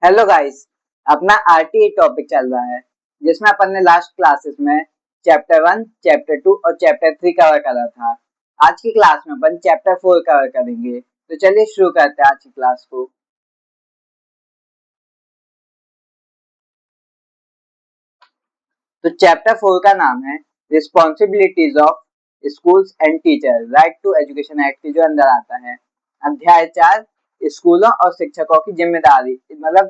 Hello guys. अपना RTA topic चल रहा है जिसमें अपन ने लास्ट क्लासेस में चैप्टर 1, चैप्टर 2 और चैप्टर 3 कवर करा था। आज की क्लास में अपन चैप्टर 4 कवर करेंगे। तो चलिए शुरू करते हैं आज की क्लास को। तो चैप्टर 4 का नाम है responsibilities of schools and teacher right to education act के जो अंदर आता है। अध्याय 4 स्कूलों और शिक्षकों की जिम्मेदारी। मतलब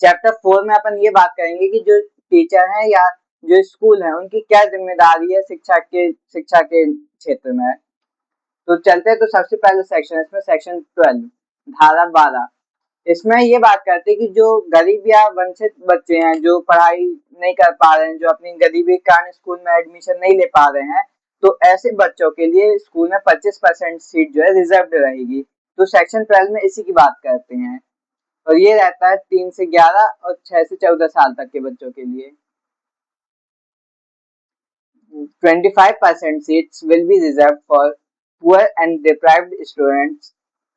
चैप्टर 4 में अपन ये बात करेंगे कि जो टीचर हैं या जो स्कूल है उनकी क्या जिम्मेदारी है शिक्षा के क्षेत्र में। तो चलते हैं। तो सबसे पहले सेक्शन इसमें सेक्शन 12 धारा 12 इसमें ये बात करते हैं कि जो गरीब या वंचित बच्चे हैं जो पढ़ाई नहीं कर पा रहे हैं, जो अपनी गरीबी के कारण स्कूल में एडमिशन नहीं ले पा रहे हैं, तो ऐसे बच्चों के लिए स्कूल में 25% सीट जो है रिजर्व रहेगी। तो सेक्शन 12 में इसी की बात करते हैं और ये रहता है 3 से 11 और 6 से 14 साल तक के बच्चों के लिए। 25% seats will be reserved for poor and deprived students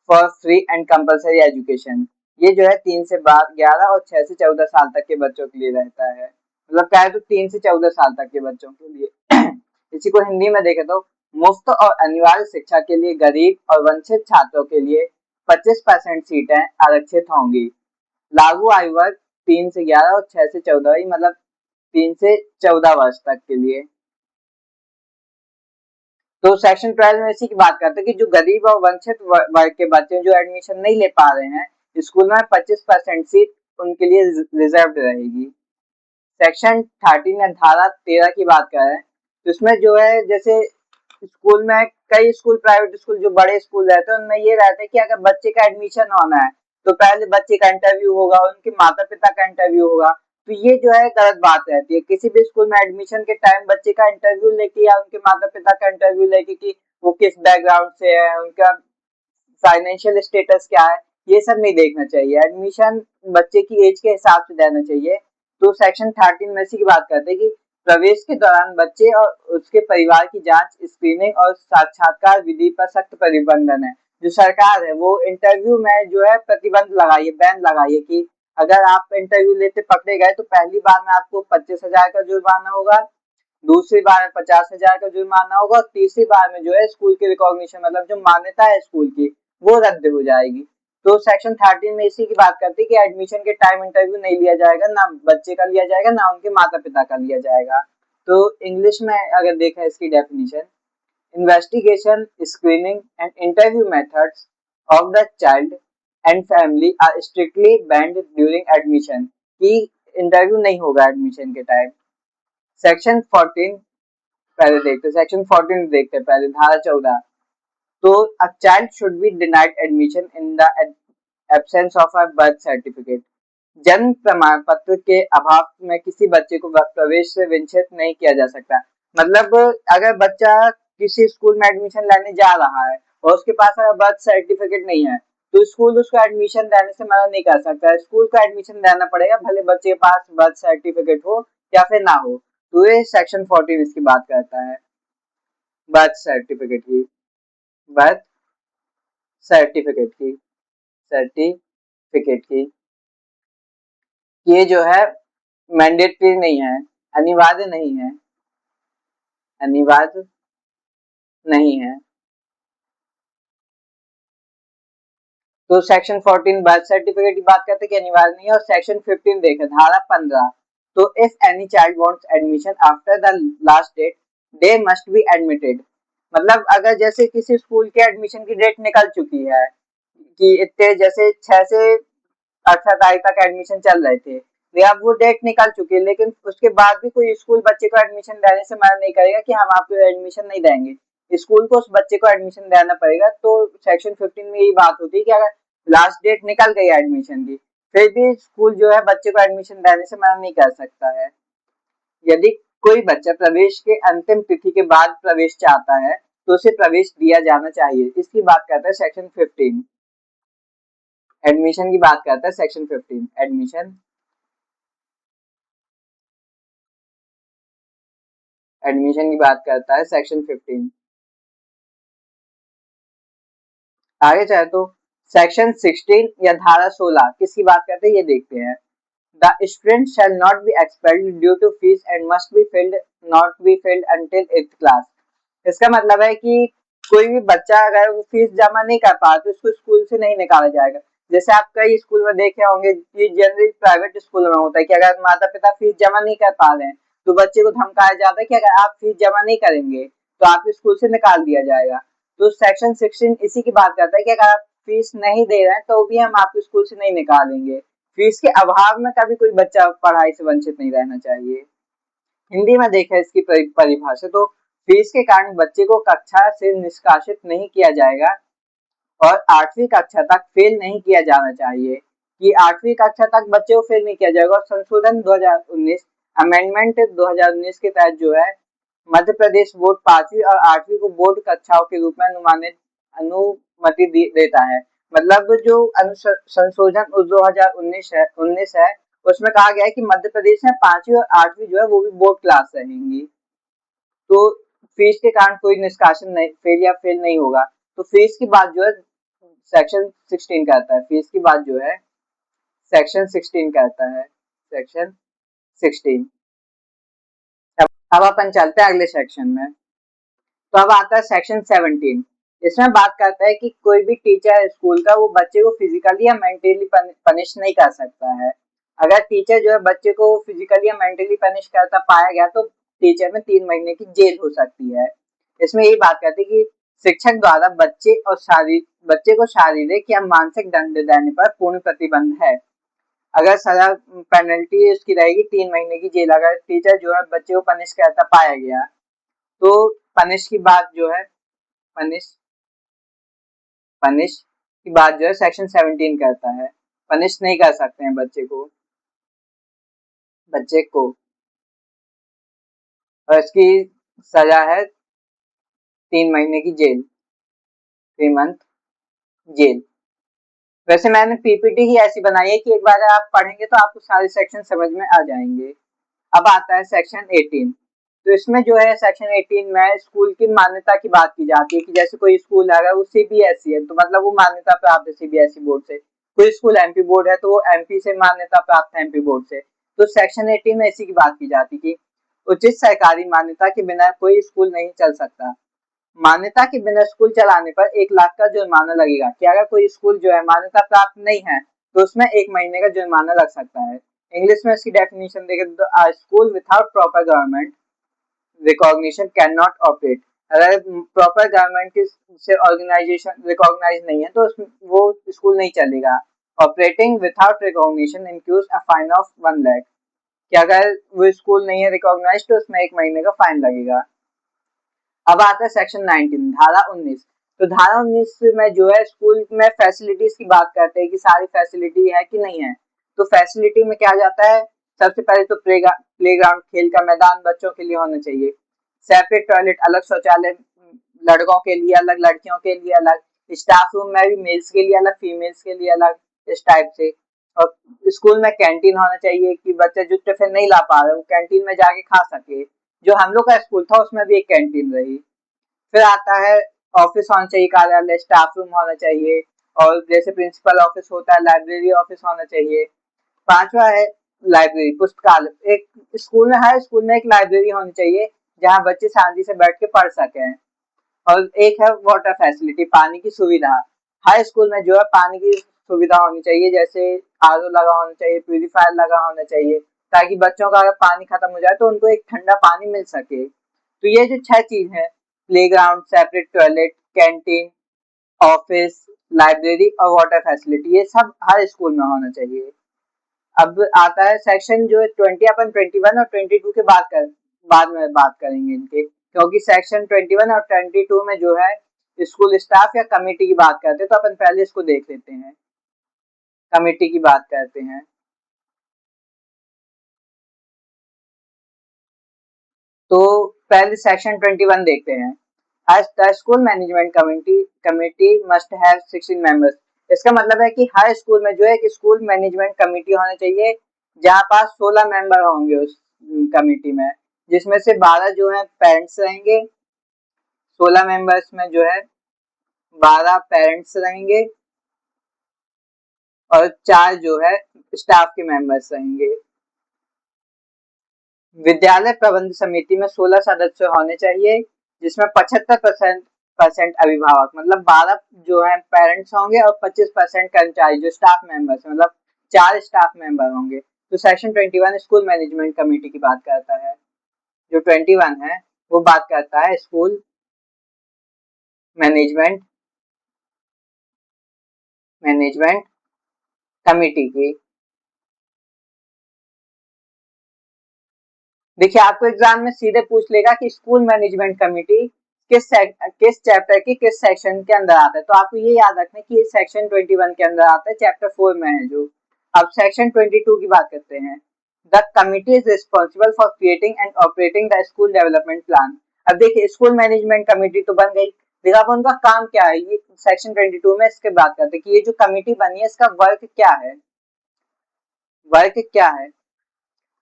for free and compulsory education। ये जो है 3 से 11 और 6 से 14 साल तक के बच्चों के लिए रहता है। मतलब क्या है, तो 3 से 14 साल तक के बच्चों के लिए। इसी को हिंदी में देखें तो मुफ्त और अनिवार्य शिक्षा के लिए गरीब और वंचित छात्रों के लिए 25% सीटें आरक्षित होंगी। लागू आयु वर्ग 3 से 11 और 6 से 14, मतलब 3 से 14 वर्ष तक के लिए। तो सेक्शन 12 में इसी की बात करते हैं कि जो गरीब और वंचित वर्ग के बच्चे जो एडमिशन नहीं ले पा रहे हैं, स्कूल में 25% सीट उनके लिए रिजर्व रहेगी। सेक्शन 13 या धारा 13 की बात करें तो इसमें जो है, जैसे स्कूल में कई स्कूल, प्राइवेट स्कूल जो बड़े स्कूल रहते हैं उनमें ये रहता है कि अगर बच्चे का एडमिशन होना है तो पहले बच्चे का इंटरव्यू होगा, उनके माता पिता का इंटरव्यू होगा। तो ये जो है गलत बात रहती है। किसी भी स्कूल में एडमिशन के टाइम बच्चे का इंटरव्यू लेके या उनके माता पिता का इंटरव्यू लेके कि वो किस बैकग्राउंड से है, उनका फाइनेंशियल स्टेटस क्या है, ये सब नहीं देखना चाहिए। एडमिशन बच्चे की एज के हिसाब से देना चाहिए। तो सेक्शन 13 में इसी की बात करते हैं कि प्रवेश के दौरान बच्चे और उसके परिवार की जांच, स्क्रीनिंग और साक्षात्कार विधि पर सख्त प्रतिबंधन है। जो सरकार है वो इंटरव्यू में जो है प्रतिबंध लगाई है, बैन लगाई है कि अगर आप इंटरव्यू लेते पकड़े गए तो पहली बार में आपको 25,000 का जुर्माना होगा, दूसरी बार में 50,000 का जुर्माना होगा और तीसरी बार में जो है स्कूल की रिकॉग्निशन, मतलब जो मान्यता है स्कूल की, वो रद्द हो जाएगी। तो सेक्शन 13 में इसी की बात करती है कि एडमिशन के टाइम इंटरव्यू नहीं लिया जाएगा, ना बच्चे का लिया जाएगा ना उनके माता पिता का लिया जाएगा। तो इंग्लिश में अगर देखा इसकी definition, investigation, screening and interview methods of the child and family are strictly banned during admission. की इंटरव्यू नहीं होगा एडमिशन के टाइम। सेक्शन 14 पहले देखते, सेक्शन 14 देखते हैं पहले, धारा 14। तो a child should be denied admission in the absence of a birth certificate. जन्म प्रमाण पत्र के अभाव में किसी बच्चे को प्रवेश से वंचित नहीं किया जा सकता। मतलब अगर बच्चा किसी स्कूल में एडमिशन लेने जा रहा है और उसके पास अगर बर्थ सर्टिफिकेट नहीं है तो स्कूल उसको एडमिशन देने से मना नहीं कर सकता। स्कूल को एडमिशन देना पड़ेगा, भले बच्चे के पास बर्थ सर्टिफिकेट हो या फिर ना हो। तो ये सेक्शन 14 इसकी बात करता है। बर्थ सर्टिफिकेट की, बर्थ सर्टिफिकेट की ये जो है मैंडेटरी नहीं है, अनिवार्य नहीं है, अनिवार्य नहीं है। तो सेक्शन 14 बर्थ सर्टिफिकेट की बात करते हैं कि अनिवार्य नहीं है। और सेक्शन 15 देखें, धारा 15। तो if any child wants admission after the last date they must be admitted. मतलब अगर जैसे किसी स्कूल के एडमिशन की डेट निकल चुकी है कि इतने, जैसे 6 से 18 तारीख तक एडमिशन चल रहे थे, या अब वो डेट निकल चुकी है, लेकिन उसके बाद भी कोई स्कूल बच्चे को एडमिशन देने से मना नहीं करेगा कि हम आपको एडमिशन नहीं देंगे। स्कूल को उस बच्चे को एडमिशन देना पड़ेगा। तो सेक्शन 15 में यही बात होती है कि अगर लास्ट डेट निकल गई एडमिशन की, फिर भी स्कूल जो है बच्चे को एडमिशन देने से मना नहीं कर सकता है। यदि कोई बच्चा प्रवेश के अंतिम तिथि के बाद प्रवेश चाहता है तो उसे प्रवेश दिया जाना चाहिए। इसकी बात करता है सेक्शन 15। एडमिशन की बात करता है सेक्शन 15। एडमिशन की बात करता है सेक्शन 15। आगे चाहे तो सेक्शन 16 या धारा 16 किसकी बात करते हैं ये देखते हैं। The student shall not be expelled due to fees and must be filled not be filled until 8th class. इसका मतलब है कि कोई भी बच्चा अगर वो फीस जमा नहीं कर पा तो उसको स्कूल से नहीं निकाला जाएगा। जैसे आप कई स्कूल में देखे होंगे, ये जनरली प्राइवेट स्कूल में होता है कि अगर माता पिता फीस जमा नहीं कर पा रहे हैं तो बच्चे को धमकाया जाता है कि अगर आप फीस जमा नहीं करेंगे तो आपको स्कूल से निकाल दिया जाएगा। तो सेक्शन 16 इसी की बात करता है कि अगर आप फीस नहीं दे रहे हैं तो भी हम आपको स्कूल से नहीं निकालेंगे। फीस के अभाव में कभी कोई बच्चा पढ़ाई से वंचित नहीं रहना चाहिए। हिंदी में देखें इसकी परिभाषा तो फीस के कारण बच्चे को कक्षा से निष्कासित नहीं किया जाएगा और 8वीं कक्षा तक फेल नहीं किया जाना चाहिए, कि 8वीं कक्षा तक बच्चे को फेल नहीं किया जाएगा। और संशोधन 2019 अमेंडमेंट 2019 के तहत जो है मध्य प्रदेश बोर्ड 5वीं और 8वीं को बोर्ड कक्षाओं के रूप में अनुमति देता है। मतलब जो संशोधन 2019 है उसमें कहा गया है कि मध्य प्रदेश में 5वीं और 8वीं जो है वो भी बोर्ड क्लास रहेंगी। तो फीस के कारण कोई निष्कासन नहीं, फेल नहीं होगा। तो फीस की बात जो है सेक्शन 16 कहता है, फीस की बात जो है सेक्शन 16 कहता है, सेक्शन 16। अब अपन चलते हैं अगले सेक्शन में। तो अब आता है सेक्शन 17। इसमें बात करता है कि कोई भी टीचर स्कूल का वो बच्चे को फिजिकली या मेंटली पनिश नहीं कर सकता है। अगर टीचर जो है बच्चे को फिजिकली या मेंटली पनिश करता पाया गया तो टीचर में 3 महीने की जेल हो सकती है। इसमें यही बात करती है कि शिक्षक द्वारा बच्चे को शारीरिक या मानसिक दंड देने पर पूर्ण प्रतिबंध है। अगर सजा पेनल्टी उसकी रहेगी 3 महीने की जेल। अगर टीचर जो है बच्चे को पनिश करता पाया गया तो पनिश की बात जो है पनिश पनिश की बात जो है सेक्शन 17 कहता है। पनिश नहीं कर सकते हैं बच्चे को और इसकी सजा है 3 महीने की जेल, 3 मंथ जेल। वैसे मैंने पीपीटी ही ऐसी बनाई है कि एक बार आप पढ़ेंगे तो आपको सारे सेक्शन समझ में आ जाएंगे। अब आता है सेक्शन 18। तो इसमें जो है सेक्शन 18 में स्कूल की मान्यता की बात की जाती है कि जैसे कोई स्कूल है अगर वो सीबीएसई है तो मतलब वो मान्यता प्राप्त है सीबीएसई बोर्ड से। कोई स्कूल एमपी बोर्ड है तो वो एमपी से मान्यता प्राप्त है, एमपी बोर्ड से। तो सेक्शन 18 में इसी की बात की जाती कि उचित सरकारी मान्यता के बिना कोई स्कूल नहीं चल सकता। मान्यता के बिना स्कूल चलाने पर 1 लाख का जुर्माना लगेगा, कि अगर कोई स्कूल जो है मान्यता प्राप्त नहीं है तो उसमें 1 महीने का जुर्माना लग सकता है। इंग्लिश में इसकी डेफिनेशन देखें तो a school without proper government recognition cannot operate। अगर प्रॉपर गवर्नमेंट की से ऑर्गेनाइजेशन रिकॉग्नाइज नहीं है तो वो स्कूल नहीं चलेगा। Operating without recognition includes a fine of 1 lakh, कि अगर वो स्कूल नहीं है रिकॉग्नाइज तो उसमें 1 महीने का फाइन लगेगा। अब आता है सेक्शन 19 धारा 19। तो धारा 19 में जो है स्कूल में फैसिलिटीज की बात करते हैं कि सारी फैसिलिटी है कि नहीं है। तो फैसिलिटी में क्या जाता है, सबसे पहले तो प्लेग्राउंड खेल का मैदान बच्चों के लिए होना चाहिए। सेपरेट टॉयलेट, अलग शौचालय लड़कों के लिए अलग, लड़कियों के लिए अलग। स्टाफ रूम में भी मेल्स के लिए अलग, फीमेल्स के लिए अलग, इस टाइप से। और स्कूल में कैंटीन होना चाहिए कि बच्चे जो टिफिन नहीं ला पा रहे वो कैंटीन में जाके खा सके। जो हम लोग का स्कूल था उसमें भी एक कैंटीन रही। फिर आता है ऑफिस होना चाहिए, कार्यालय, स्टाफ रूम होना चाहिए। और जैसे प्रिंसिपल ऑफिस होता है लाइब्रेरी ऑफिस होना चाहिए। 5वां है लाइब्रेरी, पुस्तकालय। एक स्कूल में हर स्कूल में एक लाइब्रेरी होनी चाहिए जहाँ बच्चे शांति से बैठ के पढ़ सकें। और एक है वाटर फैसिलिटी, पानी की सुविधा। हर स्कूल में जो है पानी की सुविधा होनी चाहिए, जैसे आरओ लगा होना चाहिए, प्यूरिफायर लगा होना चाहिए, ताकि बच्चों का अगर पानी खत्म हो जाए तो उनको एक ठंडा पानी मिल सके। तो ये जो 6 चीज है, playground, separate toilet, canteen, office, library और वाटर फैसिलिटी, ये सब हर स्कूल में होना चाहिए। अब आता है सेक्शन जो है 20, अपन 21 और 22 के बाद में बात करेंगे इनके, क्योंकि सेक्शन 21 और 22 में जो है स्कूल स्टाफ या कमेटी की बात करते हैं। तो अपन पहले इसको देख लेते हैं, कमेटी की बात करते हैं। तो पहले सेक्शन 21 देखते हैं। As the school management committee must have 16 members। इसका मतलब है कि हर स्कूल में जो है एक स्कूल मैनेजमेंट कमेटी होना चाहिए जहाँ पास 16 मेंबर होंगे उस कमेटी में, जिसमें से 12 जो है पेरेंट्स रहेंगे। 16 मेंबर्स में जो है 12 पेरेंट्स रहेंगे और 4 जो है स्टाफ के मेंबर्स रहेंगे। विद्यालय प्रबंध समिति में 16 सदस्य होने चाहिए, जिसमें 75% अभिभावक मतलब 12 जो है पेरेंट्स होंगे और 25% कर्मचारी जो स्टाफ मेंबर्स मतलब 4 स्टाफ मेंबर होंगे। तो सेक्शन 21 स्कूल मैनेजमेंट कमेटी की बात करता है। जो 21 है वो बात करता है स्कूल मैनेजमेंट कमेटी की। देखिए आपको एग्जाम में सीधे पूछ लेगा कि स्कूल मैनेजमेंट कमेटी किस चैप्टर की किस सेक्शन के अंदर आता है। तो आपको ये याद रखना है कि ये सेक्शन 21 के अंदर आता है, चैप्टर 4 में है जो। अब सेक्शन 22 की बात करते हैं। The committee is responsible for creating and operating the school development plan. अब देखिए स्कूल मैनेजमेंट कमेटी तो बन गई, लेकिन अब उनका काम क्या है, ये सेक्शन 22 में इसके बात करते हैं कि ये जो कमेटी बनी है इसका वर्क क्या है, वर्क क्या है।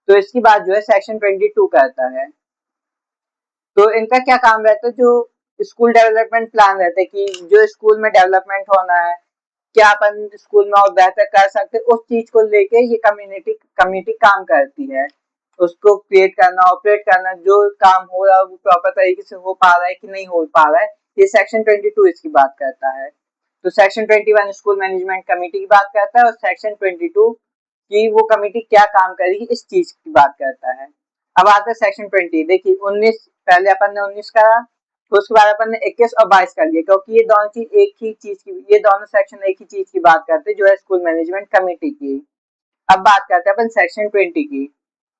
तो इसकी बात जो है सेक्शन 22 करता है। तो इनका क्या काम रहता है, जो स्कूल डेवलपमेंट प्लान रहता है कि जो स्कूल में डेवलपमेंट होना है, क्या अपन स्कूल में और बेहतर कर सकते, उस चीज को लेके ये कम्युनिटी काम करती है। उसको क्रिएट करना, ऑपरेट करना, जो काम हो रहा है वो प्रॉपर तरीके से हो पा रहा है कि नहीं हो पा रहा है, ये सेक्शन 22 इसकी बात करता है। तो सेक्शन 21 स्कूल मैनेजमेंट कमेटी की बात करता है और सेक्शन 22 कि वो कमेटी क्या काम करेगी इस चीज की बात करता है। अब आता है सेक्शन 20। देखिए 19 पहले अपन ने 19 करा, तो उसके बाद अपन ने 21 और 22 कर लिया, क्योंकि ये दोनों चीज एक ही चीज की, ये दोनों सेक्शन एक ही चीज की बात करते हैं जो है स्कूल मैनेजमेंट कमेटी की। अब बात करते हैं अपन सेक्शन 20 की,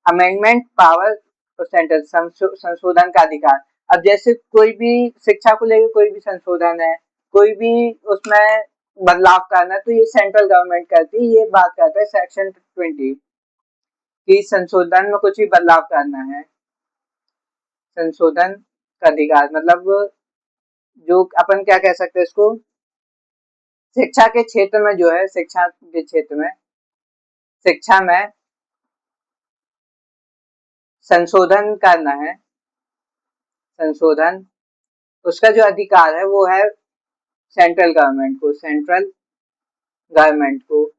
अमेंडमेंट पावर सेंटर, संशोधन का अधिकार। अब जैसे कोई भी शिक्षा को लेकर कोई भी संशोधन है, कोई भी उसमें बदलाव करना है, तो ये सेंट्रल गवर्नमेंट करती है। ये बात करता है सेक्शन 20 कि संशोधन में कुछ भी बदलाव करना है, संशोधन का अधिकार मतलब जो अपन क्या कह सकते हैं इसको, शिक्षा के क्षेत्र में जो है, शिक्षा के क्षेत्र में, शिक्षा में संशोधन करना है, संशोधन उसका जो अधिकार है वो है सेंट्रल गवर्नमेंट को।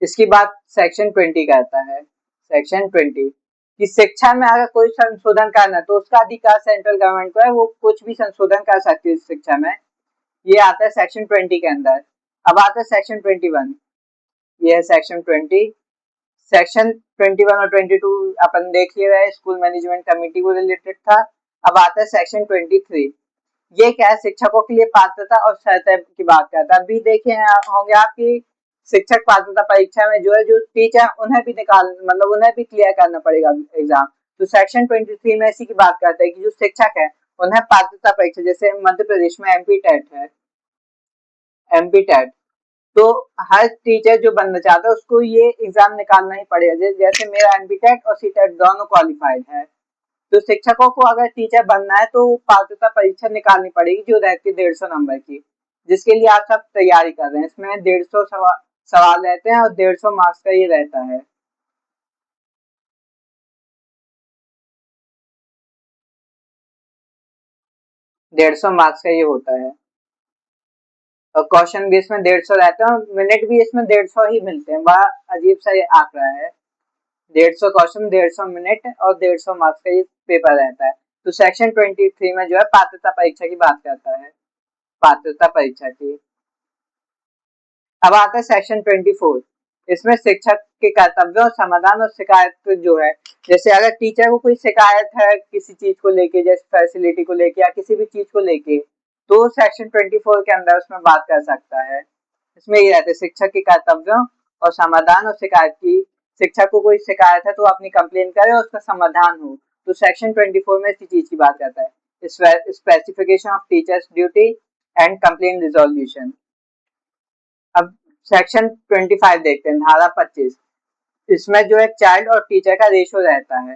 इसकी बात सेक्शन 20 कहता है, सेक्शन 20 कि शिक्षा में अगर कोई संशोधन करना है तो उसका अधिकार सेंट्रल गवर्नमेंट को है, वो कुछ भी संशोधन कर सकती है शिक्षा में। ये आता है सेक्शन 20 के अंदर। अब आता है सेक्शन 21, ये है सेक्शन 20। सेक्शन 21 और 22 अपन देख ले रहे हैं, स्कूल मैनेजमेंट कमेटी को रिलेटेड था। अब आता है सेक्शन 23, ये क्या है, शिक्षकों के लिए पात्रता और शर्तें की बात करता है। अभी देखे होंगे आपकी शिक्षक पात्रता परीक्षा में जो है, जो टीचर उन्हें भी मतलब उन्हें भी क्लियर करना पड़ेगा एग्जाम। तो सेक्शन 23 में इसी की बात करते हैं कि जो शिक्षक है उन्हें पात्रता परीक्षा, जैसे मध्य प्रदेश में एमपी टेट है, एमपी टेट, तो हर टीचर जो बनना चाहता है उसको ये एग्जाम निकालना ही पड़ेगा। जैसे मेरा एमपी टेट और सी टेट दोनों क्वालिफाइड है, तो शिक्षकों को अगर टीचर बनना है तो पात्रता परीक्षा निकालनी पड़ेगी जो रहती है 150 नंबर की, जिसके लिए आप सब तैयारी कर रहे हैं। इसमें 150 सवाल रहते हैं और 150 मार्क्स का ये रहता है। डेढ़ सौ मार्क्स का ये होता है और क्वेश्चन भी इसमें 150 रहते हैं और मिनट भी इसमें 150 ही मिलते हैं। बड़ा अजीब सा ये आंकड़ा है, 150 क्वेश्चन 150 मिनट और 150 मार्क्स का ये पेपर रहता है। तो सेक्शन 23 में जो है पात्रता परीक्षा की बात करता है, पात्रता परीक्षा की। अब आता है सेक्शन 24, इसमें शिक्षक के कर्तव्यों, समाधान और शिकायत जो है, जैसे अगर टीचर को कोई शिकायत है किसी चीज को लेके, जैसे फैसिलिटी को लेके या किसी भी चीज को लेके, तो सेक्शन 24 के अंदर उसमें बात कर सकता है। इसमें ये रहते हैं शिक्षक के कर्तव्यों और समाधान और शिकायत की। शिक्षक को कोई शिकायत है तो अपनी कंप्लेन करे और उसका समाधान हो, तो सेक्शन 24 में इसी चीज की बात करता है। Specification of teachers duty and complain resolution. अब सेक्शन 25 देखते हैं, धारा 25। इसमें जो है चाइल्ड और टीचर का रेशो रहता है।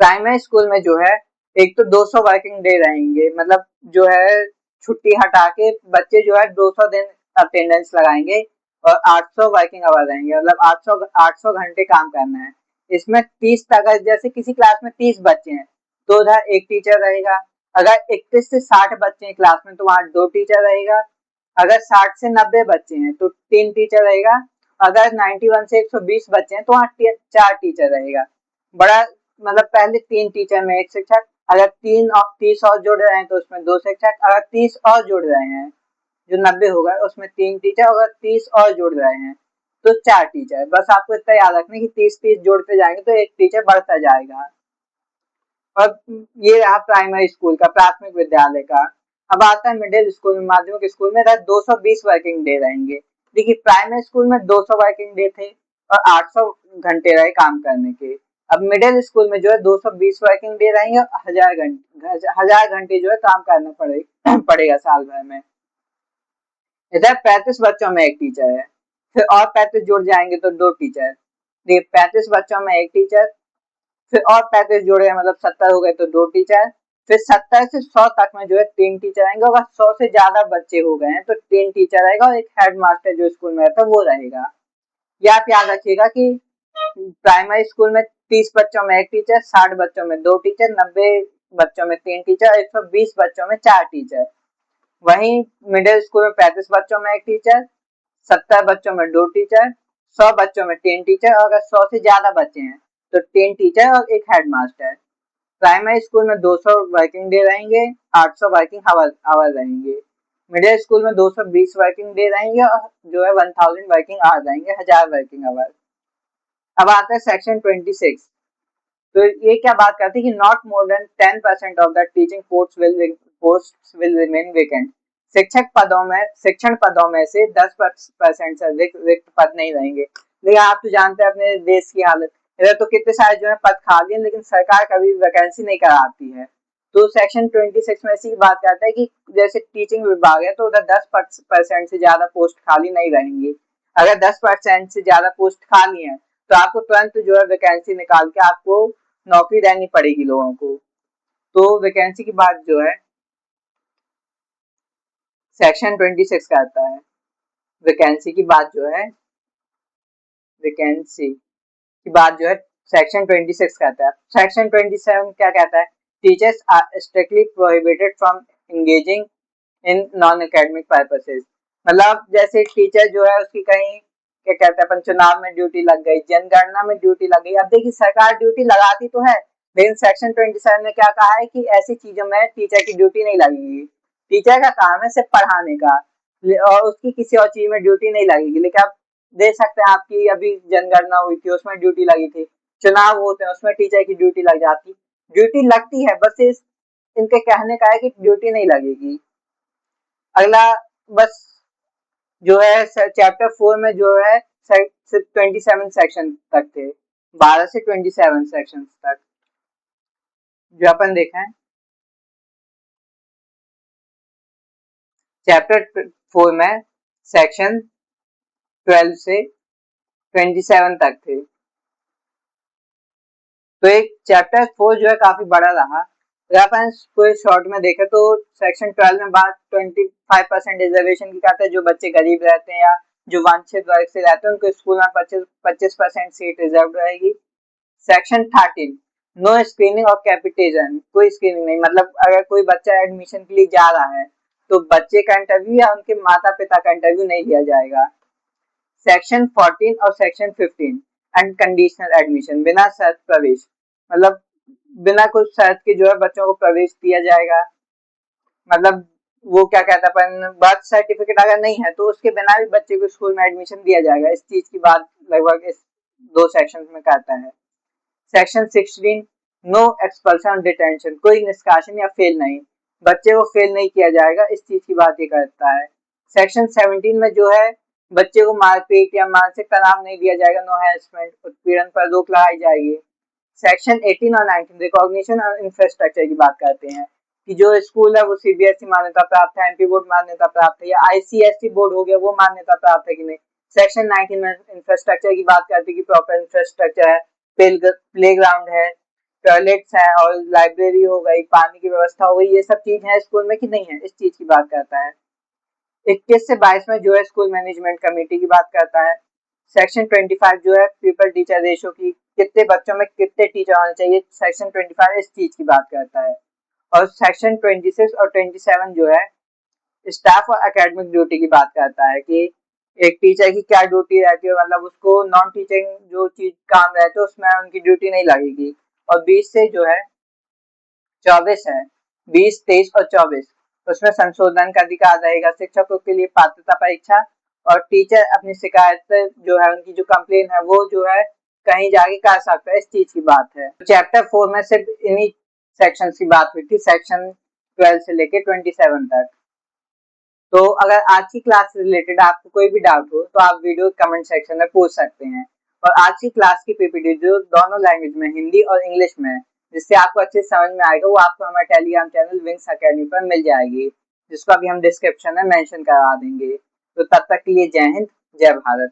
प्राइमरी स्कूल में जो है एक तो 200 वर्किंग डे रहेंगे, मतलब जो है छुट्टी हटा के बच्चे जो है 200 दिन अटेंडेंस लगाएंगे और 800 वर्किंग आवर रहेंगे, मतलब 800 घंटे काम करना है। इसमें 30 अगर जैसे किसी क्लास में 30 बच्चे हैं तो उधर एक टीचर रहेगा। अगर 31 से 60 बच्चे हैं क्लास में तो वहाँ 2 टीचर रहेगा। अगर 60 से 90 बच्चे हैं तो 3 टीचर रहेगा, अगर 91 से 120 बच्चे हैं तो वहाँ 4 टीचर रहेगा। बड़ा मतलब पहले 3 टीचर में 1 शिक्षक, अगर 30 और जोड़ रहे हैं तो उसमें 2 शिक्षक, अगर 30 और जोड़ रहे हैं जो 90 होगा उसमें 3 टीचर, अगर 30 और जोड़ रहे हैं तो 4 टीचर। बस आपको इतना याद रखना कि 30-30 जोड़ते जाएंगे तो एक टीचर बढ़ता जाएगा। और ये रहा प्राइमरी स्कूल का, प्राथमिक विद्यालय का। अब आता है मिडिल स्कूल में, माध्यमिक स्कूल में 220 वर्किंग डे रहेंगे। देखिए प्राइमरी स्कूल में 200 वर्किंग डे थे और 800 घंटे रहे काम करने के। अब मिडिल स्कूल में जो है 220 वर्किंग डे रहेंगे और 1000 घंटे जो है काम करना पड़ेगा साल भर में। इधर 35 बच्चों में 1 टीचर है, फिर और 35 जुड़ जाएंगे तो 2 टीचर। देखिए 35 बच्चों में 1 टीचर, फिर और 35 जोड़े मतलब 70 हो गए तो 2 टीचर, फिर 70 से 100 तक में जो है 3 टीचर आएंगे। अगर 100 से ज्यादा बच्चे हो गए हैं तो 3 टीचर आएगा और एक हेड मास्टर जो स्कूल में रहता है वो रहेगा। ये आप याद रखिएगा कि प्राइमरी स्कूल में 30 बच्चों में 1 टीचर, 60 बच्चों में 2 टीचर, 90 बच्चों में 3 टीचर, 120 बच्चों में 4 टीचर। वहीं मिडिल स्कूल में 35 बच्चों में 1 टीचर, 70 बच्चों में 2 टीचर, 100 बच्चों में 3 टीचर, और अगर 100 से ज्यादा बच्चे हैं तो 3 टीचर और एक हेड मास्टर। प्राइमरी स्कूल में 200 वर्किंग डे रहेंगे, 800 वर्किंग आवर रहेंगे। मिडिल स्कूल में 220 वर्किंग डे रहेंगे और जो है 1000 वर्किंग आवर रहेंगे, 1000 वर्किंग आवर। अब आता है सेक्शन 26। तो ये क्या बात करती है कि not more than 10% of the teaching post will remain vacant. शिक्षण पदों में से 10% से रिक्त पद नहीं रहेंगे। लेकिन आप तो जानते हैं अपने देश की हालत, इधर तो कितने सारे जो है पद खाली हैं लेकिन सरकार कभी वैकेंसी नहीं कराती है। तो सेक्शन 26 में ऐसी बात करता है कि जैसे टीचिंग विभाग है तो उधर 10% से ज्यादा पोस्ट खाली नहीं रहेंगी। अगर 10% से ज्यादा पोस्ट खाली है तो आपको तुरंत जो है वैकेंसी निकाल के आपको नौकरी देनी पड़ेगी लोगों को। तो वैकेंसी की बात जो है सेक्शन 26 कहता है। वैकेंसी की बात जो है वैकेंसी की बात जो है सेक्शन 26 कहता है। सेक्शन 27 क्या कहता है? Teachers are strictly prohibited from engaging in non academic purposes. मतलब जैसे टीचर जो है उसकी कहीं क्या कहते हैं अपन चुनाव में ड्यूटी लग गई, जनगणना में ड्यूटी लग गई। अब देखिए सरकार ड्यूटी लगाती तो है लेकिन सेक्शन 27 ने क्या कहा है कि ऐसी चीजों में टीचर की ड्यूटी नहीं लगेगी। टीचर का काम है सिर्फ पढ़ाने का और उसकी किसी और चीज में ड्यूटी नहीं लगेगी। लेकिन आप देख सकते हैं आपकी अभी जनगणना हुई थी उसमें ड्यूटी लगी थी, चुनाव होते हैं उसमें टीचर की ड्यूटी लग जाती, ड्यूटी लगती है, बस इनके कहने का है कि ड्यूटी नहीं लगेगी। अगला बस जो है चैप्टर 4 में जो है सिर्फ 27 सेक्शन तक थे, 12 से 27 सेक्शन तक जो अपन देखा है। चैप्टर 4 में सेक्शन 12 से 27 तक थे। तो एक चैप्टर 4 जो है काफी बड़ा रहा। अगर अपन कोई शॉर्ट में देखें तो सेक्शन 12 में बात 25% रिजर्वेशन की करता है। जो बच्चे गरीब रहते हैं या जो वंचित वर्ग से रहते हैं उनको स्कूल में 25% सीट रिजर्व रहेगी। सेक्शन 13 नो स्क्रीनिंग और कैपिटेशन, कोई स्क्रीनिंग नहीं, मतलब अगर कोई बच्चा एडमिशन के लिए जा रहा है तो बच्चे का इंटरव्यू या उनके माता पिता का इंटरव्यू नहीं लिया जाएगा। सेक्शन 14 और सेक्शन 15 अनकंडीशनल एडमिशन, बिना शर्त प्रवेश, मतलब बिना कुछ शर्त के जो है बच्चों को प्रवेश दिया जाएगा। मतलब वो क्या कहता है अपन बर्थ सर्टिफिकेट अगर नहीं है तो उसके बिना भी बच्चे को स्कूल में एडमिशन दिया जाएगा। इस चीज की बात लगभग इस 2 सेक्शन में करता है। सेक्शन 16 नो एक्सपल्शन डिटेंशन, कोई निष्कासन या फेल नहीं, बच्चे को फेल नहीं किया जाएगा, इस चीज की बात ये करता है। सेक्शन 17 में जो है बच्चे को मारपीट या मानसिक तनाव नहीं दिया जाएगा, नो हैरेसमेंट, उत्पीड़न पर रोक लगाई जाएगी। सेक्शन 18 और 19 रिकॉग्निशन और इंफ्रास्ट्रक्चर की बात करते हैं कि जो स्कूल है वो सीबीएसई मान्यता प्राप्त है, एमपी बोर्ड मान्यता प्राप्त है या आईसीएसई बोर्ड हो गया वो मान्यता प्राप्त है कि नहीं। सेक्शन 19 में इंफ्रास्ट्रक्चर की बात करती है कि प्रॉपर इंफ्रास्ट्रक्चर है, प्ले ग्राउंड है, टॉयलेट्स है और लाइब्रेरी हो गई, पानी की व्यवस्था हो गई, ये सब चीज है स्कूल में कि नहीं है, इस चीज की बात करता है। 21 से 22 में जो है स्कूल मैनेजमेंट कमेटी की बात करता है। सेक्शन 25 जो है पीपल टीचर रेशो की, कितने बच्चों में कितने टीचर होने चाहिए, सेक्शन 25 इस चीज की बात करता है। और सेक्शन 26 और 27 जो है स्टाफ और एकेडमिक ड्यूटी की बात करता है कि एक टीचर की क्या ड्यूटी रहती है, मतलब उसको नॉन टीचिंग जो चीज काम रहते है उसमें उनकी ड्यूटी नहीं लगेगी। और 20 से जो है 24 है, 20, 23 और 24 उसमें संशोधन का अधिकार रहेगा शिक्षकों के लिए पात्रता परीक्षा। और टीचर अपनी शिकायत जो है उनकी जो कंप्लेन है वो जो है कहीं जाके कर सकता है, इस चीज की बात है। चैप्टर 4 में सिर्फ इन्हीं सेक्शन की बात हुई थी, सेक्शन 12 से लेके 27 तक। तो अगर आज की क्लास से रिलेटेड आपको कोई भी डाउट हो तो आप वीडियो कमेंट सेक्शन में पूछ सकते हैं। और आज की क्लास की पीपीटी जो दोनों लैंग्वेज में, हिंदी और इंग्लिश में, जिससे आपको अच्छे से समझ में आएगा, वो आपको हमारे टेलीग्राम चैनल विंग्स अकेडमी पर मिल जाएगी, जिसको अभी हम डिस्क्रिप्शन में मेंशन करा देंगे। तो तब तक के लिए जय हिंद, जय भारत।